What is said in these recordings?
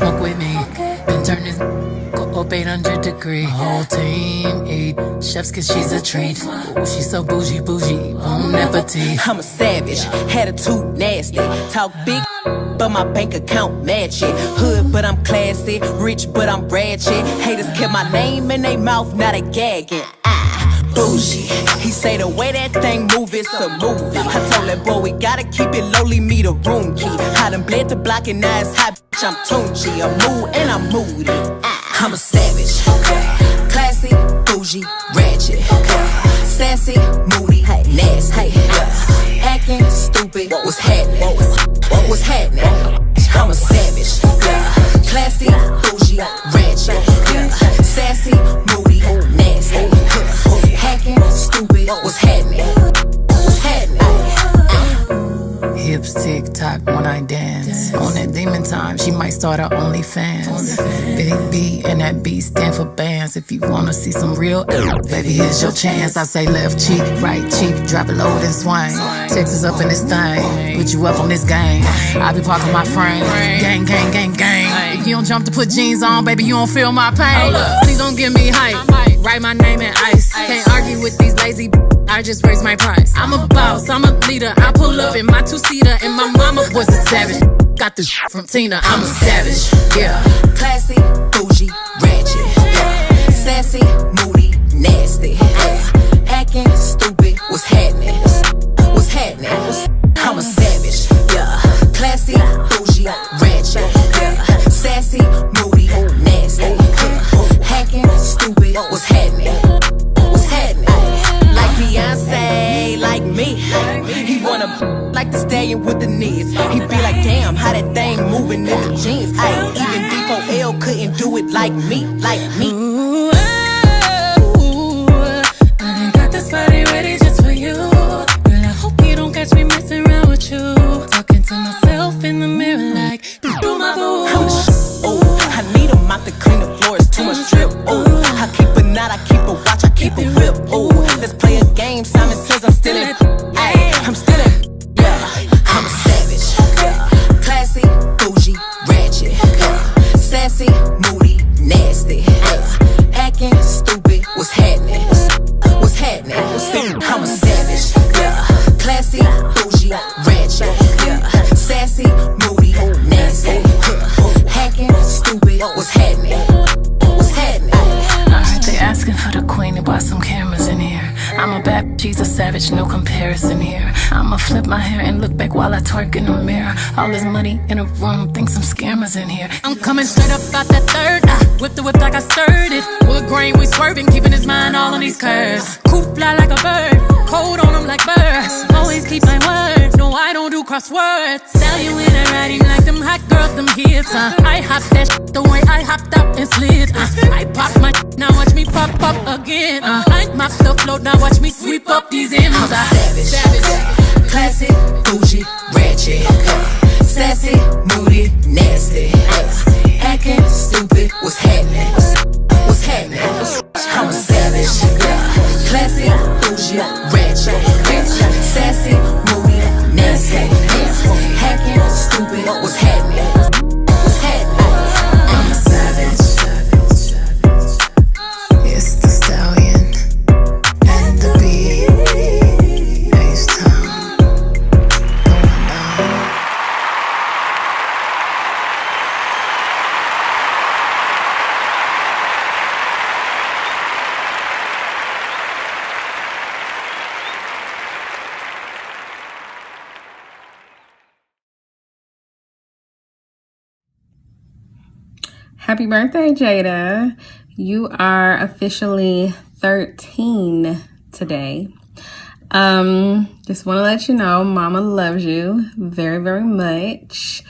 smoke with me. Been turning this go up 800 degrees. My whole team eat chefs cause she's a treat. Ooh, she's so bougie, bon appetit. I'm a savage, attitude nasty. Talk big, but my bank account match it. Hood, but I'm classy. Rich, but I'm ratchet. Haters kept my name in their mouth, now they gagging. Bougie. He say the way that thing move, it's a movie. I told that boy we gotta keep it lowly, me the room key. I done bled the block and now it's hot, bitch, I'm Tunchi. I'm mood and I'm moody. I'm a savage. Classy, bougie, ratchet. Sassy, moody, nasty. Acting stupid, what's happening? What's happening? I'm a savage. Classy, bougie, ratchet. Sassy, moody, nasty. Hacking, stupid, what's happening? What's happening? Hips tick tock when I dance. On that demon time, she might start her OnlyFans. Big B and that B stand for bands. If you wanna see some real, baby, here's your chance. I say left cheek, right cheek, drop it low and swing. Texas up in this thing, put you up on this game. I be parking my frame, gang, gang, gang, gang. If you don't jump to put jeans on, baby, you don't feel my pain. Please don't give me hype, write my name in ice. Can't argue with these lazy I just raised my price. I'm a boss, I'm a leader. I pull up in my two-seater and my mama was a savage. Got this from Tina, I'm a savage. Yeah. Classy, bougie, ratchet. Sassy, moody, nasty. Acting stupid, what's happening? What's happening? I'm a savage. Yeah. Classy, bougie, ratchet. Sassy, moody, nasty. Hacking stupid, what's happening? What's happening? Like Beyonce, like me. He wanna like the stallion with the knees. He be like, damn, how that thing moving in the jeans. Ay, even D4L couldn't do it like me, like me. Ooh, I done got this body ready just for you. Girl, I hope you don't catch me messing around with you. Talking to myself in the mirror like, do my boo. Ooh, I need a mop to clean the floor, it's too much drip. Ooh, I keep a knot, I keep a watch, I keep a whip. Ooh, let's play a game, Simon says I'm still in. Ay, I'm still in. Yeah, I'm a savage. Yeah. Classy, bougie, ratchet. Yeah. Sassy, moody, nasty. Yeah. Acting stupid, what's happening? What's happening? I'm a savage. Yeah. Classy, bougie, ratchet. Yeah. Sassy, moody, nasty. Yeah. Hacking stupid, what's happening? What's happening? Alright, they asking for the queen to buy some cameras in here. I'm a bad, she's a savage, no comparison here. I'ma flip my hair and look back while I twerk in the mirror. All this money in a room, think some scammers in here. I'm coming straight up out that third. Whip the whip like I stirred it. Wood grain, we swerving, keeping his mind all on these curves. Coop fly like a bird, cold on him like birds. Always keep my word, no I don't do crosswords. Sell you in and riding like them hot girls, them hits. I hop that the way I hopped up and slid. I pop my now watch me pop up again. I mop the float, now watch me sweep up these M's. I'm savage. Classy, bougie, ratchet. Sassy, moody, nasty. Acting stupid, what's happening? What's happening? I'm a savage. Classy, bougie, ratchet. Sassy, moody, nasty. Hacking stupid, what's happening? What's happening? I'm a savage. It's the stallion and the bee. H-Town going down. Happy birthday, Jadah. You are officially 13 today. Just want to let you know, Mama loves you very, very much.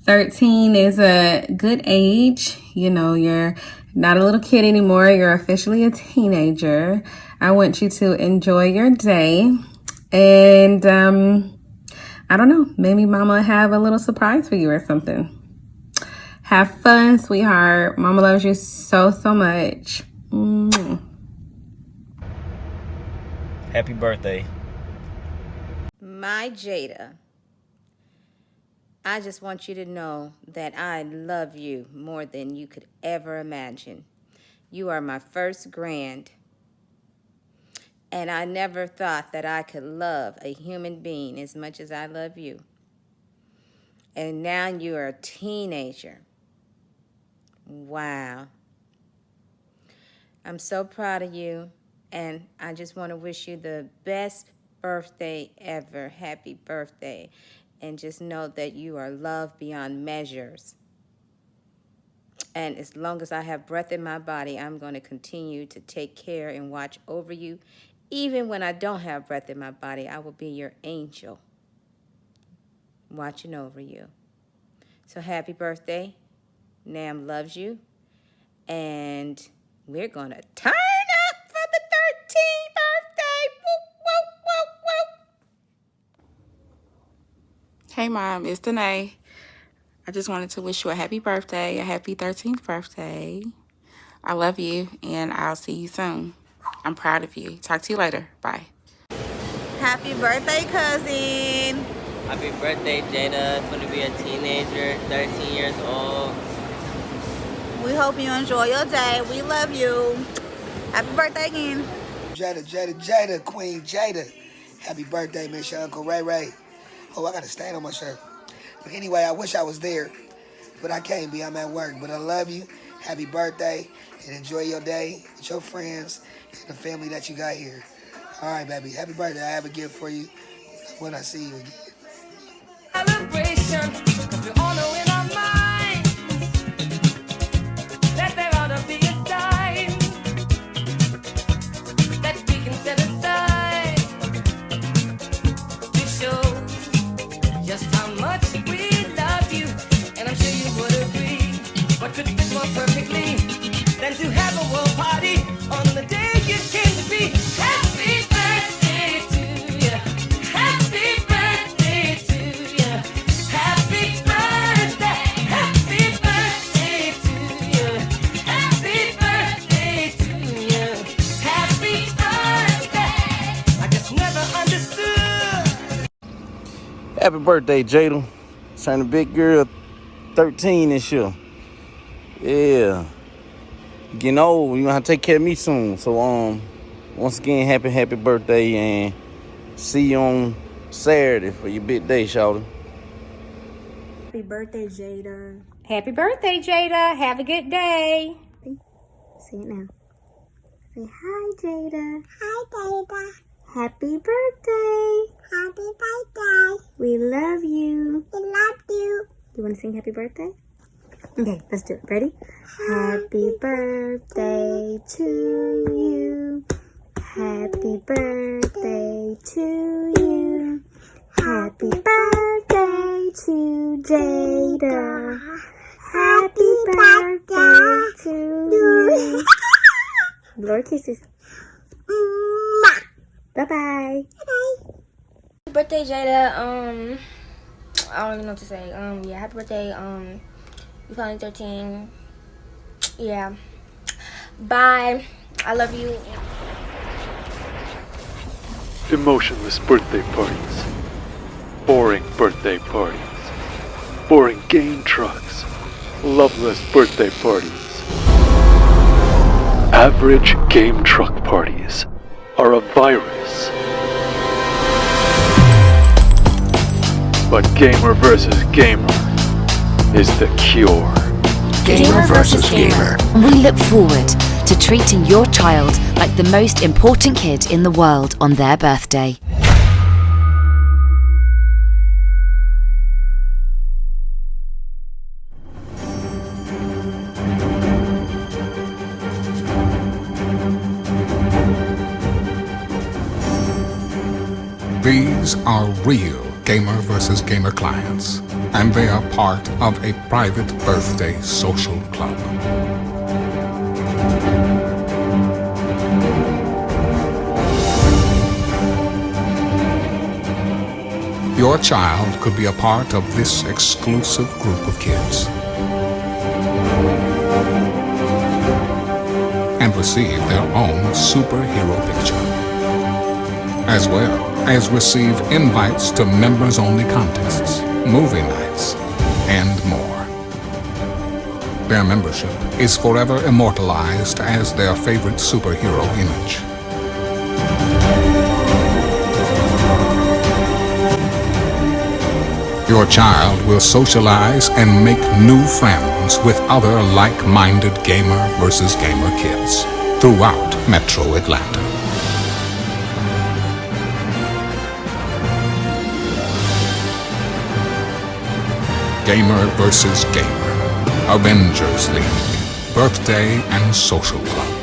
13 is a good age. You know, you're not a little kid anymore. You're officially a teenager. I want you to enjoy your day. And I don't know, maybe Mama have a little surprise for you or something. Have fun, sweetheart. Mama loves you so, so much. Happy birthday. My Jadah, I just want you to know that I love you more than you could ever imagine. You are my first grand, and I never thought that I could love a human being as much as I love you. And now you are a teenager. Wow. I'm so proud of you, and I just want to wish you the best birthday ever. Happy birthday. And just know that you are loved beyond measures. And as long as I have breath in my body, I'm going to continue to take care and watch over you. Even when I don't have breath in my body, I will be your angel watching over you. So happy birthday. Nam loves you. And we're going to turn up for the 13th birthday. Woo, woo, woo, woo. Hey Mom, it's Danae. I just wanted to wish you a happy birthday, a happy 13th birthday. I love you, and I'll see you soon. I'm proud of you. Talk to you later. Bye. Happy birthday, cousin. Happy birthday, Jadah. It's going to be a teenager, 13 years old. We hope you enjoy your day. We love you. Happy birthday again. Jadah, Queen Jadah. Happy birthday, Miss your Uncle Ray Ray. Oh, I got a stain on my shirt. But anyway, I wish I was there, but I can't be. I'm at work. But I love you. Happy birthday, and enjoy your day with your friends and the family that you got here. All right, baby. Happy birthday. I have a gift for you when I see you again. Celebration, 'cause we all know in our minds that there ought to be a time that we can set aside to show just how much we love you. And I'm sure you would agree, what could fit more perfectly than to have a world party on the day you came to be. Happy birthday to you. Happy birthday to you. Happy birthday. Happy birthday to you. Happy birthday to you. Happy birthday. I just never understood. Happy birthday, Jadah. Turn a big girl 13 this year. Yeah. Getting old, you're gonna have to take care of me soon. So once again, happy birthday, and see you on Saturday for your big day, shawty. Happy birthday, Jadah. Happy birthday, Jadah. Have a good day. Say it now. Say hi, Jadah. Hi, Jadah. Happy birthday. Happy birthday. We love you. We love you. You want to sing happy birthday? Okay, let's do it. Ready? Happy birthday to you. Happy birthday to you. Happy birthday to Jadah. Happy birthday to you. Lord kisses. Bye-bye. Happy birthday, Jadah. I don't even know what to say. Yeah, happy birthday. You finally 13. Yeah. Bye. I love you. Emotionless birthday parties. Boring birthday parties. Boring game trucks. Loveless birthday parties. Average game truck parties are a virus. But gamer versus gamer is the cure. Gamer versus Gamer. We look forward to treating your child like the most important kid in the world on their birthday. These are real Gamer versus Gamer clients, and they are part of a private birthday social club. Your child could be a part of this exclusive group of kids and receive their own superhero picture, as well as receive invites to members-only contests, movie nights, and more. Their membership is forever immortalized as their favorite superhero image. Your child will socialize and make new friends with other like-minded gamer versus gamer kids throughout Metro Atlanta. Gamer versus Gamer, Avengers League, Birthday and Social Club.